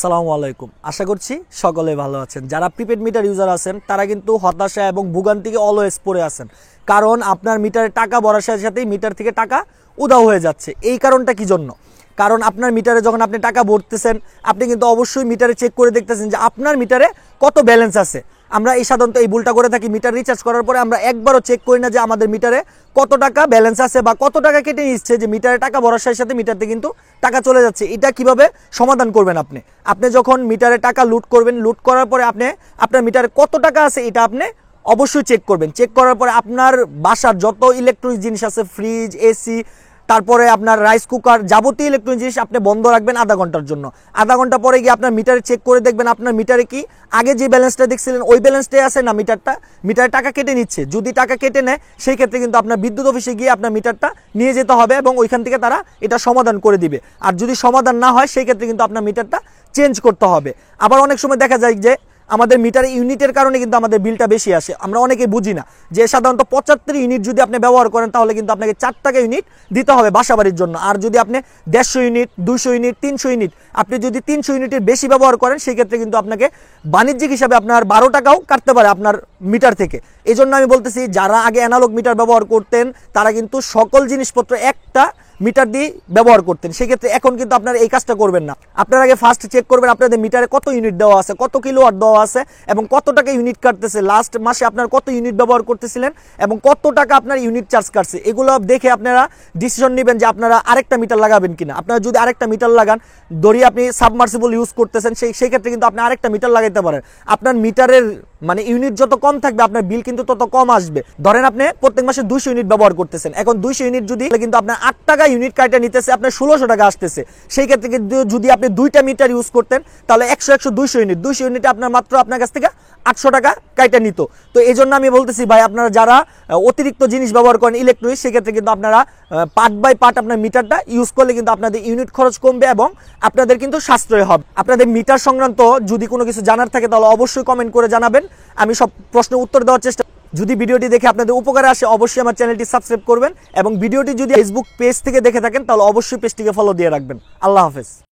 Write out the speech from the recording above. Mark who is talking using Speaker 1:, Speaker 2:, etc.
Speaker 1: সালামু আলাইকুম। আশা করছি সকলে ভালো আছেন। যারা প্রিপেড মিটার ইউজার আছেন তারা কিন্তু হতাশা এবং ভোগান্তিকে অলওয়েজ পড়ে আছেন, কারণ আপনার মিটারে টাকা ভরার সাথে সাথেই মিটার থেকে টাকা উধাও হয়ে যাচ্ছে। এই কারণটা কি জন্য? কারণ আপনার মিটারে যখন আপনি টাকা ভরতেছেন, আপনি কিন্তু অবশ্যই মিটারে চেক করে দেখতেছেন যে আপনার মিটারে কত ব্যালেন্স আছে। আমরা সাধারণত এই ভুলটা করে থাকি, মিটার রিচার্জ করার পরে আমরা একবারও চেক করি না যে আমাদের মিটারে কত টাকা ব্যালেন্স আছে বা কত টাকা কেটে নিচ্ছে, যে মিটারে টাকা ভরার সাথে সাথে মিটারতে কিন্তু টাকা চলে যাচ্ছে। এটা কিভাবে সমাধান করবেন? আপনি যখন মিটারে টাকা লুট করবেন, লুট করার পরে আপনি আপনার মিটারে কত টাকা আছে এটা আপনি অবশ্যই চেক করবেন। চেক করার পরে আপনার বাসার যত ইলেকট্রনিক জিনিস আছে, ফ্রিজ, এসি, তারপরে আপনার রাইস কুকার, যাবতীয় ইলেকট্রনিক জিনিস আপনি বন্ধ রাখবেন আধা ঘন্টার জন্য। আধা ঘন্টা পরে গিয়ে আপনার মিটারে চেক করে দেখবেন আপনার মিটারে কি আগে যে ব্যালেন্সটা দেখছিলেন ওই ব্যালেন্সটাই আছে না মিটারে টাকা কেটে নিচ্ছে। যদি টাকা কেটে নেয় সেই ক্ষেত্রে কিন্তু আপনার বিদ্যুৎ অফিসে গিয়ে আপনার মিটারটা নিয়ে যেতে হবে এবং ওইখান থেকে তারা এটা সমাধান করে দিবে। আর যদি সমাধান না হয় সেই ক্ষেত্রে কিন্তু আপনার মিটারটা চেঞ্জ করতে হবে। আবার অনেক সময় দেখা যায় যে আমাদের মিটার ইউনিটের কারণে কিন্তু আমাদের বিলটা বেশি আসে। আমরা অনেকে বুঝি না যে সাধারণত 75 ইউনিট যদি আপনি ব্যবহার করেন তাহলে কিন্তু আপনাকে 4 টাকা ইউনিট দিতে হবে বাসাবাড়ির জন্য। আর যদি আপনি 150 ইউনিট, 200 ইউনিট, 300 ইউনিট, আপনি যদি 300 ইউনিটের বেশি ব্যবহার করেন সেই ক্ষেত্রে কিন্তু আপনাকে বাণিজ্যিক হিসাবে আপনার 12 টাকাও কাটতে পারে আপনার মিটার থেকে। এই জন্য আমি বলতেছি, যারা আগে অ্যানালগ মিটার ব্যবহার করতেন তারা কিন্তু সকল জিনিসপত্র একটা মিটার দিয়ে ব্যবহার করতেন। সেক্ষেত্রে এখন কিন্তু আপনারা এই কাজটা করবেন না। আপনার আগে ফার্স্ট চেক করবেন আপনাদের মিটারে কত ইউনিট দেওয়া আছে, কত কিলোওয়াট দেওয়া আছে এবং কত টাকা ইউনিট কাটতেছে, লাস্ট মাসে আপনার কত ইউনিট ব্যবহার করতেছিলেন এবং কত টাকা আপনার ইউনিট চার্জ কাটছে। এগুলো দেখে আপনারা ডিসিশন নেবেন যে আপনারা আরেকটা মিটার লাগাবেন কিনা। আপনারা যদি আরেকটা মিটার লাগান, ধরি আপনি সাবমার্সিবল ইউজ করতেছেন, সেই ক্ষেত্রে কিন্তু আপনি আরেকটা মিটার লাগাইতে পারেন। আপনার মিটারের ইউনিট যত কম থাকবে আপনার বিল কিন্তু তত কম আসবে। ধরেন আপনি প্রত্যেক মাসে 200 ইউনিট ব্যবহার করতেছেন, এখন 200 ইউনিট যদি কিন্তু আপনার 8 টাকা ইউনিট কাটা নিতেছে, আপনার 1600 টাকা আসতেছে। সেই ক্ষেত্রে কিন্তু যদি আপনি দুইটা মিটার ইউজ করতেন তাহলে 100 200 ইউনিটে আপনার মাত্র আপনার কাছ থেকে 800 টাকা কাটা নিত। তো এই জন্য আমি বলতেছি ভাই, আপনারা যারা অতিরিক্ত জিনিস ব্যবহার করেন ইলেকট্রনিক, সেক্ষেত্রে কিন্তু আপনারা পার্ট বাই পার্ট আপনার মিটারটা ইউজ করলে কিন্তু আপনাদের ইউনিট খরচ কমবে এবং আপনাদের কিন্তু সাশ্রয় হবে। আপনাদের মিটার সংক্রান্ত যদি কোনো কিছু জানার থাকে তাহলে অবশ্যই কমেন্ট করে জানাবেন, আমি সব প্রশ্নের উত্তর দেওয়ার চেষ্টা। যদি ভিডিওটি দেখে আপনাদের উপকারে আসে অবশ্যই আমার চ্যানেলটি সাবস্ক্রাইব করবেন এবং ভিডিওটি যদি ফেসবুক পেজ থেকে দেখে থাকেন তাহলে অবশ্যই পেজটিকে ফলো দিয়ে রাখবেন। আল্লাহ হাফেজ।